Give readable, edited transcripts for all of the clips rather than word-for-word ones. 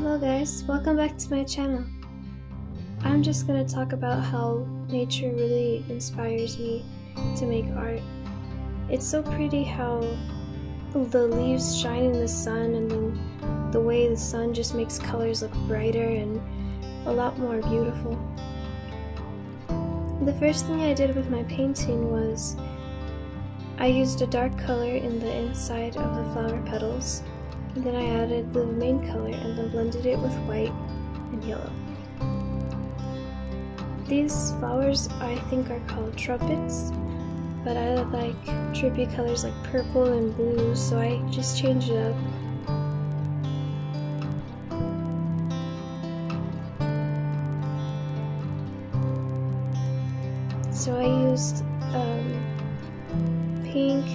Hello guys, welcome back to my channel. I'm just gonna talk about how nature really inspires me to make art. It's so pretty how the leaves shine in the sun, and then the way the sun just makes colors look brighter and a lot more beautiful. The first thing I did with my painting was I used a dark color in the inside of the flower petals, and then I added the main color and then blended it with white and yellow. These flowers I think are called trumpets, but I like trippy colors like purple and blue, so I just changed it up. So I used pink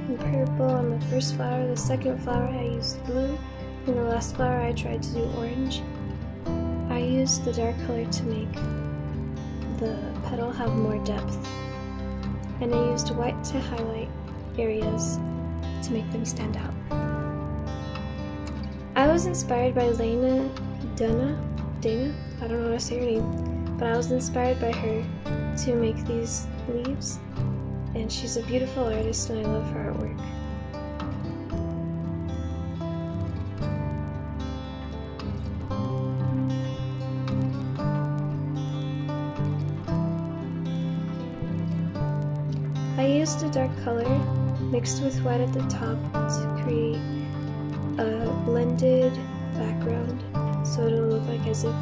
and purple on the first flower. The second flower I used blue, and the last flower I tried to do orange. I used the dark color to make the petal have more depth, and I used white to highlight areas to make them stand out. I was inspired by Dana, I don't know how to say her name, but I was inspired by her to make these leaves, and she's a beautiful artist and I love her artwork. I used a dark color mixed with white at the top to create a blended background, so it'll look like as if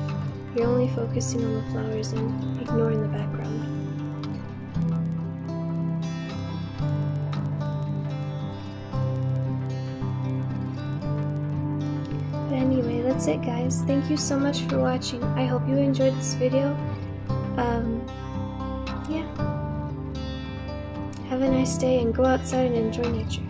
you're only focusing on the flowers and ignoring the background. But anyway, that's it guys. Thank you so much for watching. I hope you enjoyed this video. Yeah. Have a nice day and go outside and enjoy nature.